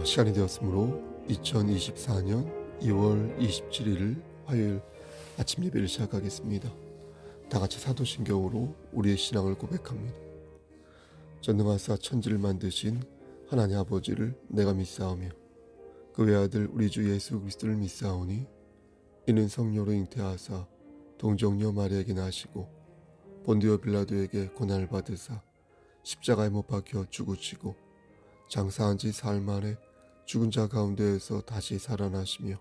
시간이 되었으므로 2024년 2월 27일 화요일 아침 예배를 시작하겠습니다. 다 같이 사도신경으로 우리의 신앙을 고백합니다. 전능하사 천지를 만드신 하나님 아버지를 내가 믿사오며 그 외아들 우리 주 예수 그리스도를 믿사오니 이는 성령으로 잉태하사 동정녀 마리아에게 나시고 본디오 빌라도에게 고난을 받으사 십자가에 못 박혀 죽으시고 장사한 지 사흘 만에 죽은 자 가운데에서 다시 살아나시며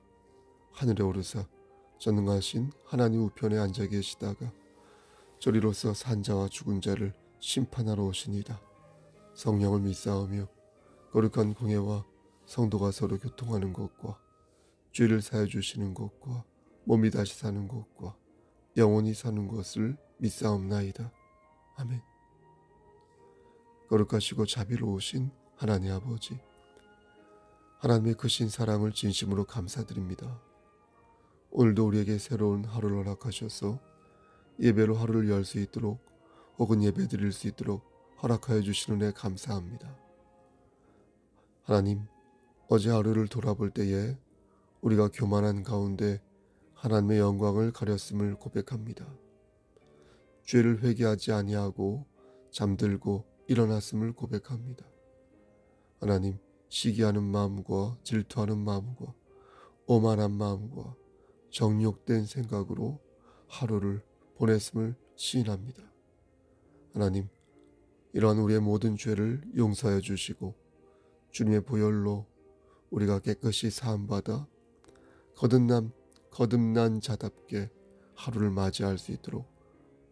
하늘에 오르사 전능하신 하나님 우편에 앉아 계시다가 저리로서 산 자와 죽은 자를 심판하러 오시니이다. 성령을 믿사오며 거룩한 공예와 성도가 서로 교통하는 것과 죄를 사해 주시는 것과 몸이 다시 사는 것과 영원히 사는 것을 믿사옵나이다. 아멘. 거룩하시고 자비로우신 하나님 아버지, 하나님의 크신 사랑을 진심으로 감사드립니다. 오늘도 우리에게 새로운 하루를 허락하셔서 예배로 하루를 열 수 있도록 혹은 예배 드릴 수 있도록 허락하여 주시는 은혜 감사합니다. 하나님, 어제 하루를 돌아볼 때에 우리가 교만한 가운데 하나님의 영광을 가렸음을 고백합니다. 죄를 회개하지 아니하고 잠들고 일어났음을 고백합니다. 하나님, 시기하는 마음과 질투하는 마음과 오만한 마음과 정욕된 생각으로 하루를 보냈음을 시인합니다. 하나님, 이러한 우리의 모든 죄를 용서해 주시고 주님의 보혈로 우리가 깨끗이 사함받아 거듭난 자답게 하루를 맞이할 수 있도록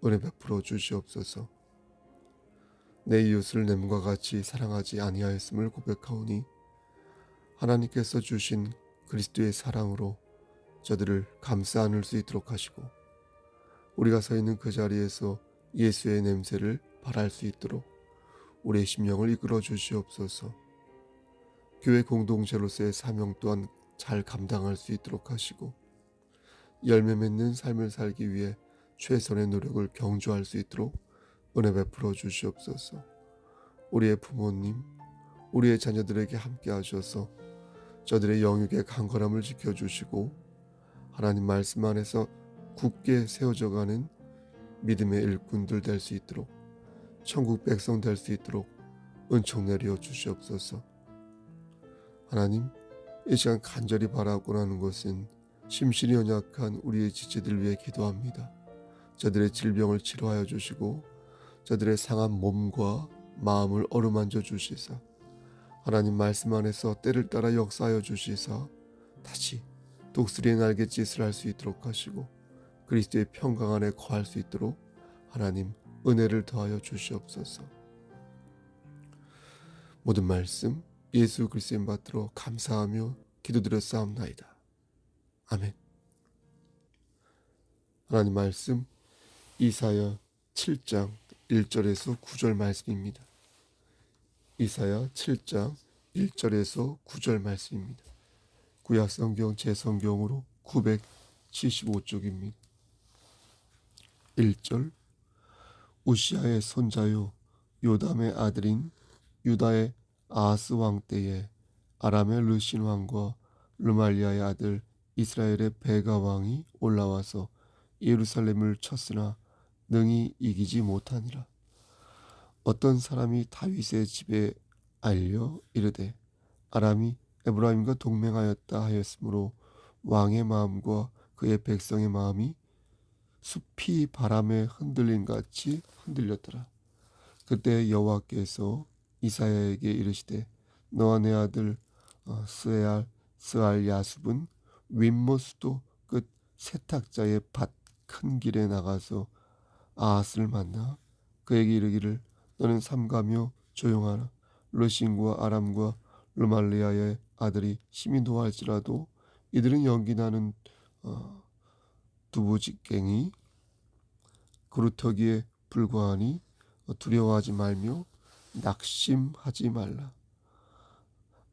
은혜 베풀어 주시옵소서. 내 이웃을 내 몸과 같이 사랑하지 아니하였음을 고백하오니 하나님께서 주신 그리스도의 사랑으로 저들을 감싸 안을 수 있도록 하시고 우리가 서 있는 그 자리에서 예수의 냄새를 발할 수 있도록 우리의 심령을 이끌어 주시옵소서. 교회 공동체로서의 사명 또한 잘 감당할 수 있도록 하시고 열매 맺는 삶을 살기 위해 최선의 노력을 경주할 수 있도록 은혜 베풀어 주시옵소서. 우리의 부모님, 우리의 자녀들에게 함께 하셔서 저들의 영육의 강건함을 지켜주시고 하나님 말씀 안에서 굳게 세워져가는 믿음의 일꾼들 될 수 있도록 천국 백성 될 수 있도록 은총 내려 주시옵소서. 하나님, 이 시간 간절히 바라고 하는 것은 심신이 연약한 우리의 지체들 위해 기도합니다. 저들의 질병을 치료하여 주시고 저들의 상한 몸과 마음을 어루만져 주시사 하나님 말씀 안에서 때를 따라 역사하여 주시사 다시 독수리의 날갯짓을 할 수 있도록 하시고 그리스도의 평강 안에 거할 수 있도록 하나님 은혜를 더하여 주시옵소서. 모든 말씀 예수 그리스도의 이름 받들어 감사하며 기도드렸사옵나이다. 아멘. 하나님 말씀 이사야 7장 1절에서 9절 말씀입니다. 이사야 7장 1절에서 9절 말씀입니다. 구약성경 제성경으로 975쪽입니다. 1절 우시아의 손자요 요담의 아들인 유다의 아하스 왕 때에 아람의 르신 왕과 르말리아의 아들 이스라엘의 베가 왕이 올라와서 예루살렘을 쳤으나 능히 이기지 못하니라. 어떤 사람이 다윗의 집에 알려 이르되 아람이 에브라임과 동맹하였다 하였으므로 왕의 마음과 그의 백성의 마음이 숲이 바람에 흔들린 같이 흔들렸더라. 그때 여호와께서 이사야에게 이르시되 너와 내 아들 스알 야숲은 윗못 수도 끝 세탁자의 밭 큰 길에 나가서 아하스를 만나 그에게 이르기를 너는 삼가며 조용하라. 르신과 아람과 르말리아의 아들이 심히 노할지라도 이들은 연기나는 두부직갱이 그루터기에 불과하니 두려워하지 말며 낙심하지 말라.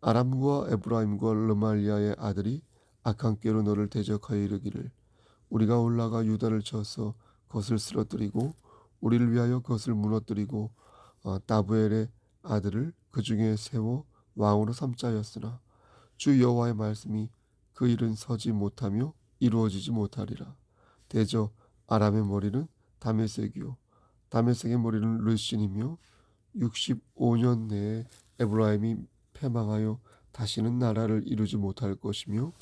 아람과 에브라임과 르말리아의 아들이 악한 꾀로 너를 대적하여 이르기를 우리가 올라가 유다를 쳐서 그것을 쓰러뜨리고 우리를 위하여 그것을 무너뜨리고 다부엘의 아들을 그 중에 세워 왕으로 삼자였으나 주 여호와의 말씀이 그 일은 서지 못하며 이루어지지 못하리라. 대저 아람의 머리는 다메섹이요 다메섹의 머리는 르신이며 65년 내에 에브라임이 패망하여 다시는 나라를 이루지 못할 것이며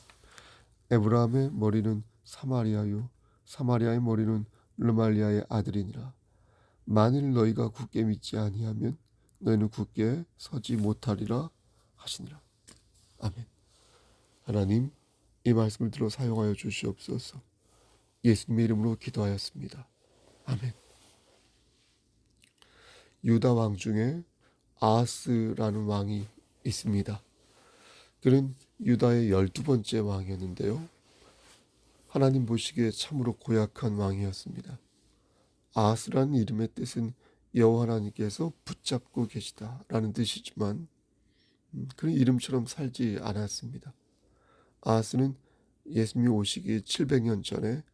에브라임의 머리는 사마리아요 사마리아의 머리는 르말리아의 아들이니라. 만일 너희가 굳게 믿지 아니하면 너희는 굳게 서지 못하리라 하시니라. 아멘. 하나님, 이 말씀을 들어 사용하여 주시옵소서. 예수님의 이름으로 기도하였습니다. 아멘. 유다 왕 중에 아하스라는 왕이 있습니다. 그는 유다의 12번째 왕이었는데요. 하나님 보시기에 참으로 고약한 왕이었습니다. 아하스라는 이름의 뜻은 여호와 하나님께서 붙잡고 계시다라는 뜻이지만 그는 이름처럼 살지 않았습니다. 아하스는 예수님이 오시기 700년 전에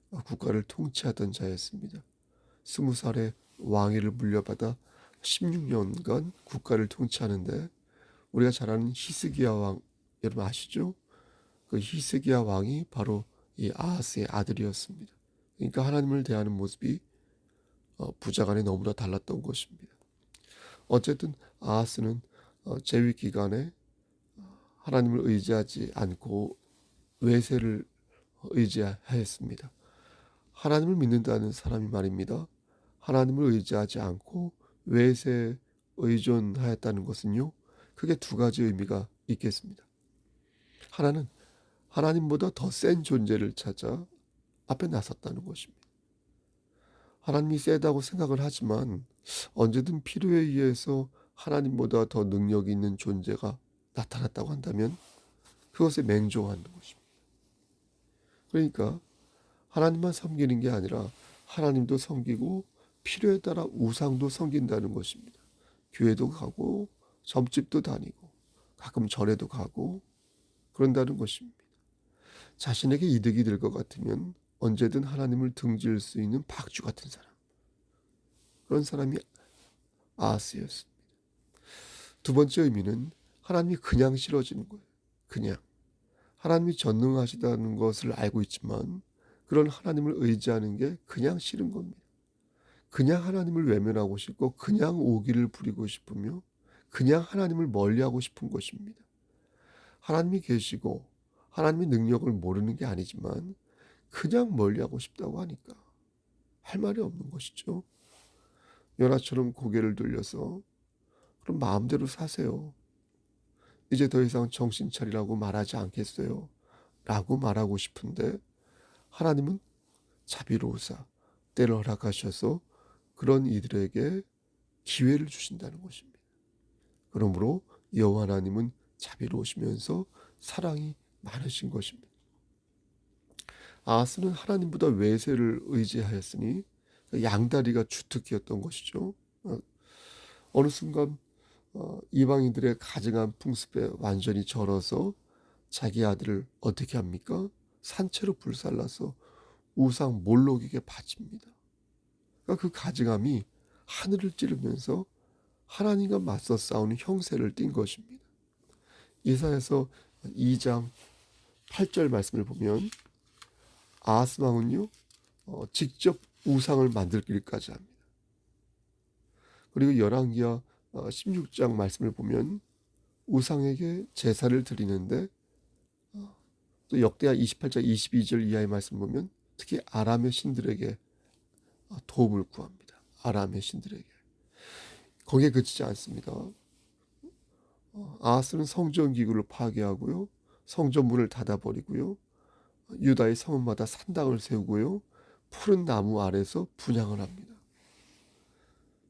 국가를 통치하던 자였습니다. 20살에 왕위를 물려받아 16년간 국가를 통치하는데 우리가 잘 아는 히스기야 왕 여러분 아시죠? 그 히스기야 왕이 바로 이 아하스의 아들이었습니다. 그러니까 하나님을 대하는 모습이 부자간에 너무나 달랐던 것입니다. 어쨌든 아하스는 재위 기간에 하나님을 의지하지 않고 외세를 의지하였습니다. 하나님을 믿는다는 사람이 말입니다. 하나님을 의지하지 않고 외세에 의존하였다는 것은요. 크게 두 가지 의미가 있겠습니다. 하나는 하나님보다 더 센 존재를 찾아 앞에 나섰다는 것입니다. 하나님이 세다고 생각을 하지만 언제든 필요에 의해서 하나님보다 더 능력이 있는 존재가 나타났다고 한다면 그것에 맹종하는 것입니다. 그러니까 하나님만 섬기는 게 아니라 하나님도 섬기고 필요에 따라 우상도 섬긴다는 것입니다. 교회도 가고 점집도 다니고 가끔 절에도 가고 그런다는 것입니다. 자신에게 이득이 될 것 같으면 언제든 하나님을 등질 수 있는 박쥐 같은 사람. 그런 사람이 아하스였습니다. 두 번째 의미는 하나님이 그냥 싫어지는 거예요. 그냥. 하나님이 전능하시다는 것을 알고 있지만 그런 하나님을 의지하는 게 그냥 싫은 겁니다. 그냥 하나님을 외면하고 싶고 그냥 오기를 부리고 싶으며 그냥 하나님을 멀리하고 싶은 것입니다. 하나님이 계시고 하나님의 능력을 모르는 게 아니지만 그냥 멀리하고 싶다고 하니까 할 말이 없는 것이죠. 요나처럼 고개를 돌려서 그럼 마음대로 사세요. 이제 더 이상 정신 차리라고 말하지 않겠어요. 라고 말하고 싶은데 하나님은 자비로우사 때를 허락하셔서 그런 이들에게 기회를 주신다는 것입니다. 그러므로 여호와 하나님은 자비로우시면서 사랑이 많으신 것입니다. 아하스는 하나님보다 외세를 의지하였으니 양다리가 주특기였던 것이죠. 어느 순간 이방인들의 가증한 풍습에 완전히 절어서 자기 아들을 어떻게 합니까? 산채로 불살라서 우상 몰록에게 바칩니다. 그러니까 그 가증함이 하늘을 찌르면서 하나님과 맞서 싸우는 형세를 띈 것입니다. 이사야서 2장 8절 말씀을 보면 아하스 왕은요 직접 우상을 만들기까지 합니다. 그리고 열왕기하 16장 말씀을 보면 우상에게 제사를 드리는데 또 역대하 28장 22절 이하의 말씀을 보면 특히 아람의 신들에게 도움을 구합니다. 아람의 신들에게. 거기에 그치지 않습니다. 아하스는 성전 기구를 파괴하고요. 성전문을 닫아버리고요. 유다의 성읍마다 산당을 세우고요. 푸른 나무 아래서 분향을 합니다.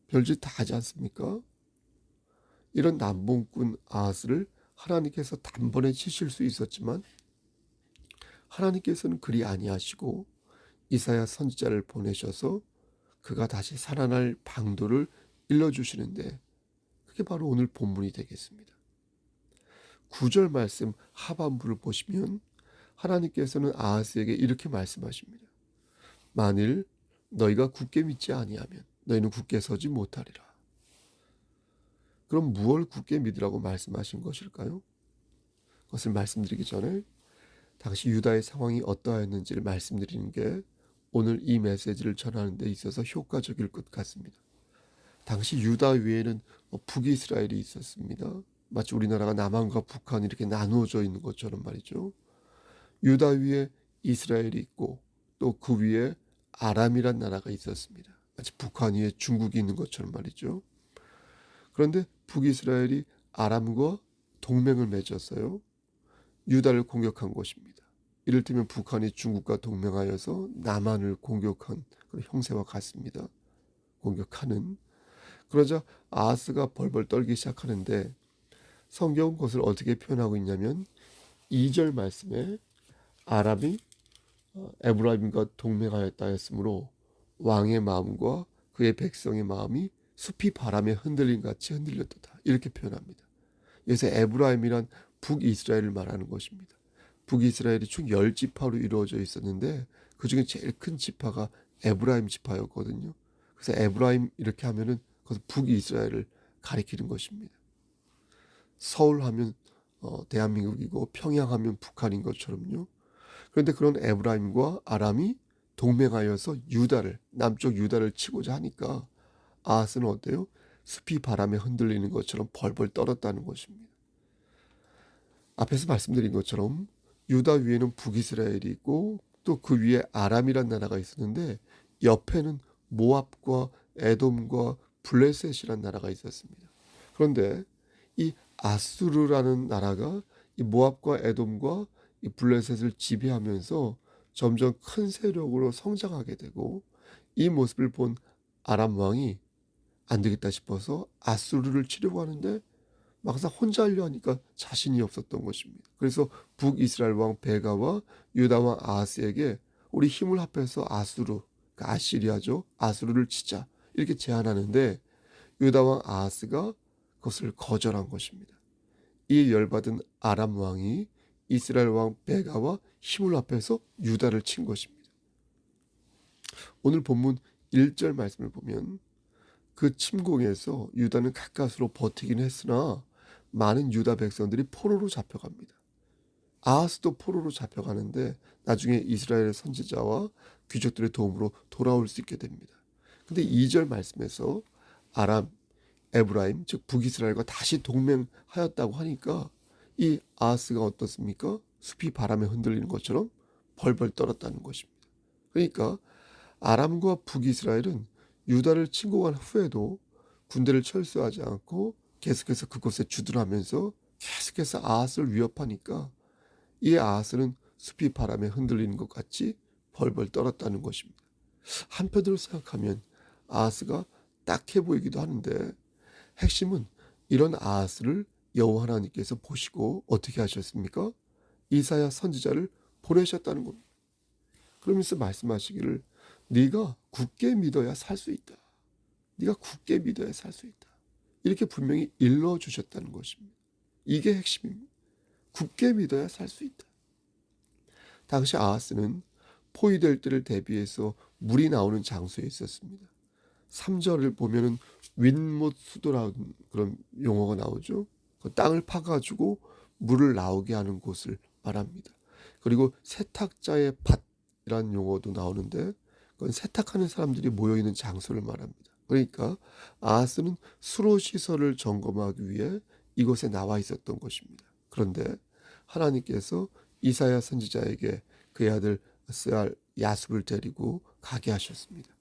별짓 다 하지 않습니까? 이런 남봉꾼 아하스를 하나님께서 단번에 치실 수 있었지만 하나님께서는 그리 아니하시고 이사야 선지자를 보내셔서 그가 다시 살아날 방도를 일러주시는데 그게 바로 오늘 본문이 되겠습니다. 9절 말씀 하반부를 보시면 하나님께서는 아하스에게 이렇게 말씀하십니다. 만일 너희가 굳게 믿지 아니하면 너희는 굳게 서지 못하리라. 그럼 무엇을 굳게 믿으라고 말씀하신 것일까요? 그것을 말씀드리기 전에 당시 유다의 상황이 어떠하였는지를 말씀드리는 게 오늘 이 메시지를 전하는 데 있어서 효과적일 것 같습니다. 당시 유다 위에는 북이스라엘이 있었습니다. 마치 우리나라가 남한과 북한 이렇게 나누어져 있는 것처럼 말이죠. 유다 위에 이스라엘이 있고 또 그 위에 아람이란 나라가 있었습니다. 마치 북한 위에 중국이 있는 것처럼 말이죠. 그런데 북이스라엘이 아람과 동맹을 맺었어요. 유다를 공격한 것입니다. 이를테면 북한이 중국과 동맹하여서 남한을 공격한 그런 형세와 같습니다. 공격하는. 그러자 아하스가 벌벌 떨기 시작하는데 성경은 그것을 어떻게 표현하고 있냐면 2절 말씀에 아람이 에브라임과 동맹하였다 했으므로 왕의 마음과 그의 백성의 마음이 숲이 바람에 흔들림 같이 흔들렸다. 이렇게 표현합니다. 여기서 에브라임이란 북이스라엘을 말하는 것입니다. 북이스라엘이 총 10지파로 이루어져 있었는데 그중에 제일 큰 지파가 에브라임 지파였거든요. 그래서 에브라임 이렇게 하면은 그것은 북이스라엘을 가리키는 것입니다. 서울 하면 대한민국이고 평양 하면 북한인 것처럼요. 그런데 그런 에브라임과 아람이 동맹하여서 유다를 남쪽 유다를 치고자 하니까 아하스는 어때요? 숲이 바람에 흔들리는 것처럼 벌벌 떨었다는 것입니다. 앞에서 말씀드린 것처럼 유다 위에는 북이스라엘이 있고 또 그 위에 아람이란 나라가 있었는데 옆에는 모압과 에돔과 블레셋이란 나라가 있었습니다. 그런데 이 아수르라는 나라가 이 모압과 에돔과 이 블레셋을 지배하면서 점점 큰 세력으로 성장하게 되고 이 모습을 본 아람 왕이 안 되겠다 싶어서 아수르를 치려고 하는데 막상 혼자 하려 하니까 자신이 없었던 것입니다. 그래서 북이스라엘 왕 베가와 유다 왕 아하스에게 우리 힘을 합해서 아수르, 그러니까 아시리아죠. 아수르를 치자. 이렇게 제안하는데 유다 왕 아하스가 그것을 거절한 것입니다. 이 열받은 아람 왕이 이스라엘 왕 베가와 힘을 합해서 유다를 친 것입니다. 오늘 본문 1절 말씀을 보면 그 침공에서 유다는 가까스로 버티긴 했으나 많은 유다 백성들이 포로로 잡혀갑니다. 아하스도 포로로 잡혀가는데 나중에 이스라엘의 선지자와 귀족들의 도움으로 돌아올 수 있게 됩니다. 근데 2절 말씀에서 아람, 에브라임 즉 북이스라엘과 다시 동맹하였다고 하니까 이 아하스가 어떻습니까? 숲이 바람에 흔들리는 것처럼 벌벌 떨었다는 것입니다. 그러니까 아람과 북이스라엘은 유다를 침공한 후에도 군대를 철수하지 않고 계속해서 그곳에 주둔하면서 계속해서 아하스를 위협하니까 이 아하스는 숲이 바람에 흔들리는 것 같이 벌벌 떨었다는 것입니다. 한편으로 생각하면 아하스가 딱해 보이기도 하는데 핵심은 이런 아하스를 여호와 하나님께서 보시고 어떻게 하셨습니까? 이사야 선지자를 보내셨다는 겁니다. 그러면서 말씀하시기를 네가 굳게 믿어야 살 수 있다. 네가 굳게 믿어야 살 수 있다. 이렇게 분명히 일러주셨다는 것입니다. 이게 핵심입니다. 굳게 믿어야 살 수 있다. 당시 아하스는 포위될 때를 대비해서 물이 나오는 장소에 있었습니다. 3절을 보면은 윗못 수도라는 그런 용어가 나오죠. 그 땅을 파가지고 물을 나오게 하는 곳을 말합니다. 그리고 세탁자의 밭이라는 용어도 나오는데 그건 세탁하는 사람들이 모여있는 장소를 말합니다. 그러니까 아하스는 수로 시설을 점검하기 위해 이곳에 나와 있었던 것입니다. 그런데 하나님께서 이사야 선지자에게 그의 아들 스알 야숲을 데리고 가게 하셨습니다.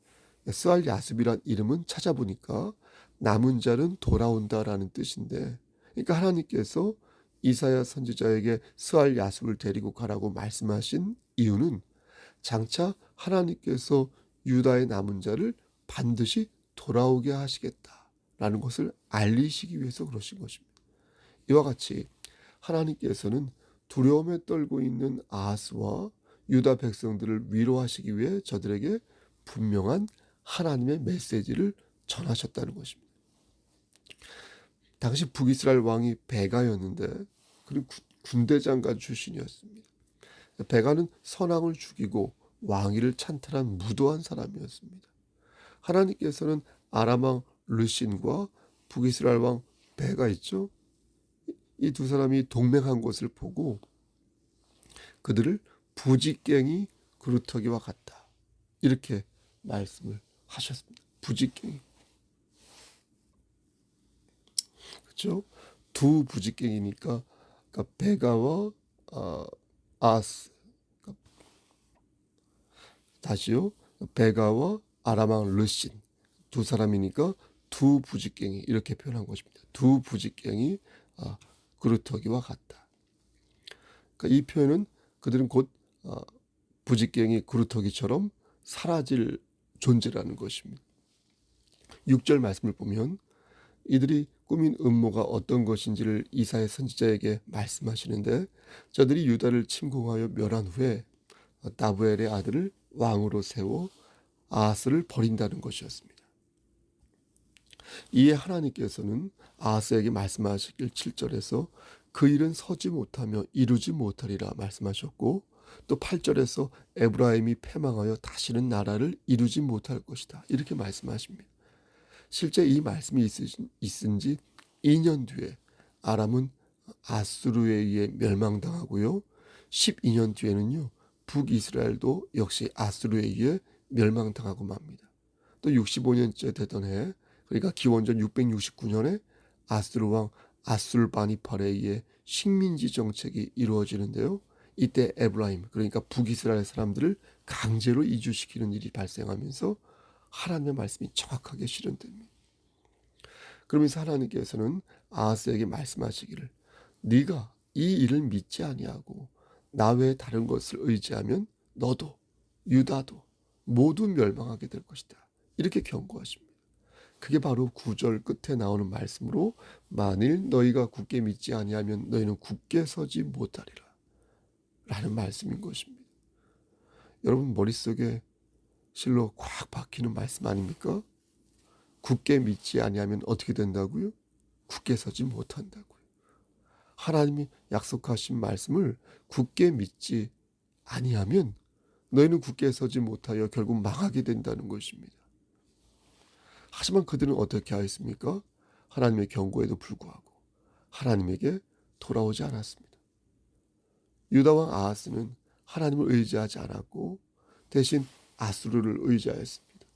스알 야숲이란 이름은 찾아보니까 남은 자는 돌아온다라는 뜻인데, 그러니까 하나님께서 이사야 선지자에게 스알 야숲을 데리고 가라고 말씀하신 이유는 장차 하나님께서 유다의 남은 자를 반드시 돌아오게 하시겠다라는 것을 알리시기 위해서 그러신 것입니다. 이와 같이 하나님께서는 두려움에 떨고 있는 아하스와 유다 백성들을 위로하시기 위해 저들에게 분명한 하나님의 메시지를 전하셨다는 것입니다. 당시 북이스라엘 왕이 베가였는데 그는 군대장관 출신이었습니다. 베가는 선왕을 죽이고 왕위를 찬탈한 무도한 사람이었습니다. 하나님께서는 아람 왕 르신과 북이스라엘 왕 배가 있죠. 이 두 사람이 동맹한 것을 보고 그들을 부지깽이 그루터기와 같다, 이렇게 말씀을 하셨습니다. 부지깽이, 그렇죠? 두 부지깽이니까, 그러니까 베가와 아스, 그러니까 다시요. 베가와 아람왕 르신, 두 사람이니까 두 부지깽이, 이렇게 표현한 것입니다. 두 부지깽이 그루터기와 같다. 그러니까 이 표현은 그들은 곧 부지깽이 그루터기처럼 사라질 존재라는 것입니다. 6절 말씀을 보면 이들이 꾸민 음모가 어떤 것인지를 이사야 선지자에게 말씀하시는데, 저들이 유다를 침공하여 멸한 후에 다부엘의 아들을 왕으로 세워 아하스를 버린다는 것이었습니다. 이에 하나님께서는 아하스에게 말씀하시길 7절에서 그 일은 서지 못하며 이루지 못하리라 말씀하셨고, 또 8절에서 에브라임이 패망하여 다시는 나라를 이루지 못할 것이다, 이렇게 말씀하십니다. 실제 이 말씀이 있은 지 2년 뒤에 아람은 아수르에 의해 멸망당하고요. 12년 뒤에는요, 북이스라엘도 역시 아수르에 의해 멸망당하고 맙니다. 또 65년째 되던 해, 그러니까 기원전 669년에 아수르 왕 아술바니팔에 의해 식민지 정책이 이루어지는데요. 이때 에브라임, 그러니까 북이스라엘 사람들을 강제로 이주시키는 일이 발생하면서 하나님의 말씀이 정확하게 실현됩니다. 그러면서 하나님께서는 아하스에게 말씀하시기를, 네가 이 일을 믿지 아니하고 나 외에 다른 것을 의지하면 너도 유다도 모두 멸망하게 될 것이다, 이렇게 경고하십니다. 그게 바로 9절 끝에 나오는 말씀으로 만일 너희가 굳게 믿지 아니하면 너희는 굳게 서지 못하리라 라는 말씀인 것입니다. 여러분 머릿속에 실로 꽉 박히는 말씀 아닙니까? 굳게 믿지 아니하면 어떻게 된다고요? 굳게 서지 못한다고요. 하나님이 약속하신 말씀을 굳게 믿지 아니하면 너희는 굳게 서지 못하여 결국 망하게 된다는 것입니다. 하지만 그들은 어떻게 하였습니까? 하나님의 경고에도 불구하고 하나님에게 돌아오지 않았습니다. 유다왕 아하스는 하나님을 의지하지 않았고 대신 아수르를 의지하였습니다.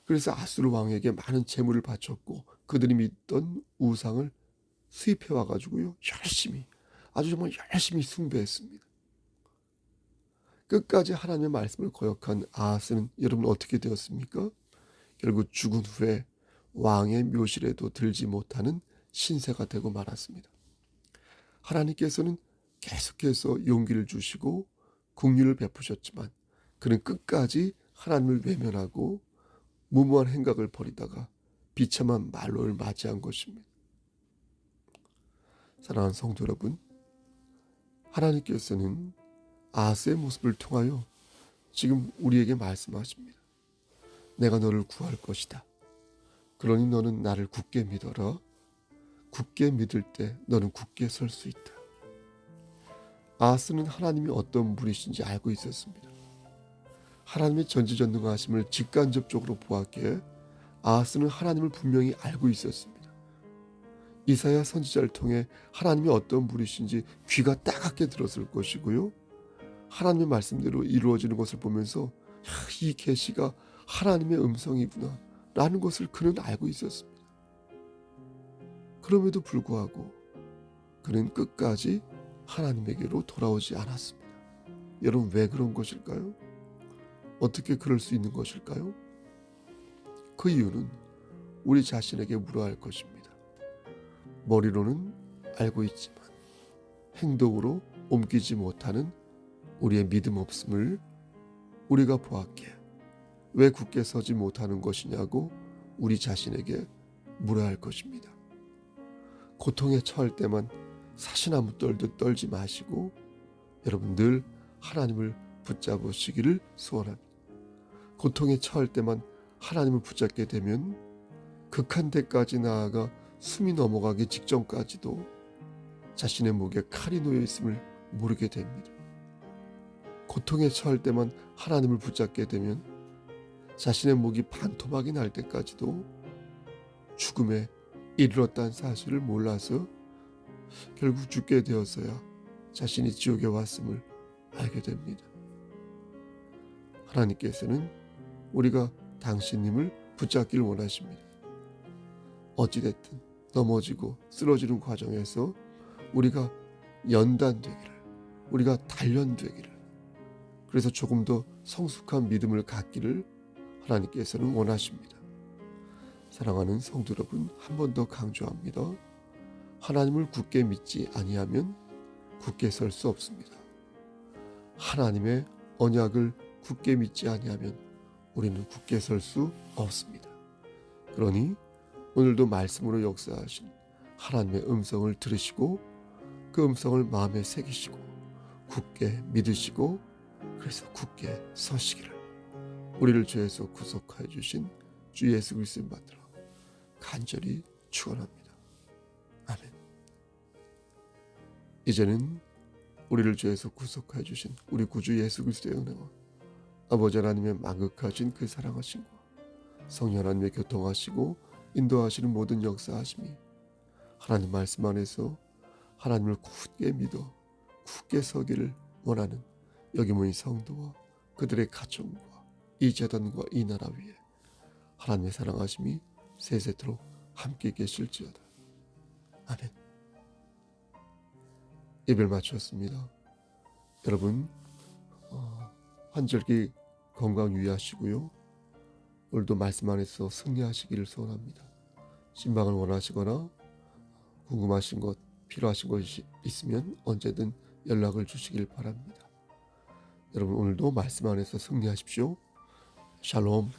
그래서 아수르 왕에게 많은 재물을 바쳤고 그들이 믿던 우상을 수입해 와가지고요, 열심히, 아주 정말 열심히 숭배했습니다. 끝까지 하나님의 말씀을 거역한 아하스는 여러분 어떻게 되었습니까? 결국 죽은 후에 왕의 묘실에도 들지 못하는 신세가 되고 말았습니다. 하나님께서는 계속해서 용기를 주시고 긍휼을 베푸셨지만 그는 끝까지 하나님을 외면하고 무모한 행각을 벌이다가 비참한 말로를 맞이한 것입니다. 사랑하는 성도 여러분, 하나님께서는 아하스의 모습을 통하여 지금 우리에게 말씀하십니다. 내가 너를 구할 것이다. 그러니 너는 나를 굳게 믿어라. 굳게 믿을 때 너는 굳게 설 수 있다. 아하스는 하나님이 어떤 분이신지 알고 있었습니다. 하나님의 전지전능하심을 직간접적으로 보았기에 아하스는 하나님을 분명히 알고 있었습니다. 이사야 선지자를 통해 하나님이 어떤 분이신지 귀가 따갑게 들었을 것이고요. 하나님의 말씀대로 이루어지는 것을 보면서 이 계시가 하나님의 음성이구나 라는 것을 그는 알고 있었습니다. 그럼에도 불구하고 그는 끝까지 하나님에게로 돌아오지 않았습니다. 여러분 왜 그런 것일까요? 어떻게 그럴 수 있는 것일까요? 그 이유는 우리 자신에게 물어야 할 것입니다. 머리로는 알고 있지만 행동으로 옮기지 못하는 우리의 믿음 없음을 우리가 보았기에 왜 굳게 서지 못하는 것이냐고 우리 자신에게 물어야 할 것입니다. 고통에 처할 때만 사시나무 떨듯 떨지 마시고 여러분 늘 하나님을 붙잡으시기를 소원합니다. 고통에 처할 때만 하나님을 붙잡게 되면 극한 데까지 나아가 숨이 넘어가기 직전까지도 자신의 목에 칼이 놓여 있음을 모르게 됩니다. 고통에 처할 때만 하나님을 붙잡게 되면 자신의 목이 반토막이 날 때까지도 죽음의 이르렀다는 사실을 몰라서 결국 죽게 되어서야 자신이 지옥에 왔음을 알게 됩니다. 하나님께서는 우리가 당신님을 붙잡기를 원하십니다. 어찌됐든 넘어지고 쓰러지는 과정에서 우리가 연단되기를, 우리가 단련되기를, 그래서 조금 더 성숙한 믿음을 갖기를 하나님께서는 원하십니다. 사랑하는 성도 여러분, 한 번 더 강조합니다. 하나님을 굳게 믿지 아니하면 굳게 설 수 없습니다. 하나님의 언약을 굳게 믿지 아니하면 우리는 굳게 설 수 없습니다. 그러니 오늘도 말씀으로 역사하신 하나님의 음성을 들으시고 그 음성을 마음에 새기시고 굳게 믿으시고 그래서 굳게 서시기를 우리를 죄에서 구속하여 주신 주 예수 그리스도를 받들어 간절히 축원합니다. 아멘. 이제는 우리를 죄에서 구속하여 주신 우리 구주 예수 그리스도의 은혜와 아버지 하나님의 만극하신 그 사랑하심과 성령 하나님의 교통하시고 인도하시는 모든 역사하심이 하나님 말씀 안에서 하나님을 굳게 믿어 굳게 서기를 원하는 여기 모인 성도와 그들의 가정과 이 재단과 이 나라 위에 하나님의 사랑하심이 세세토록 함께 계실지어다. 아멘. 예배를 마쳤습니다. 여러분 환절기 건강 유의하시고요. 오늘도 말씀 안에서 승리하시기를 소원합니다. 신방을 원하시거나 궁금하신 것, 필요하신 것이 있으면 언제든 연락을 주시길 바랍니다. 여러분 오늘도 말씀 안에서 승리하십시오. 샬롬.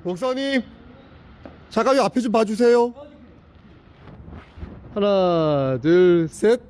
목사님 잠깐 앞에 좀 봐주세요. 하나 둘 셋.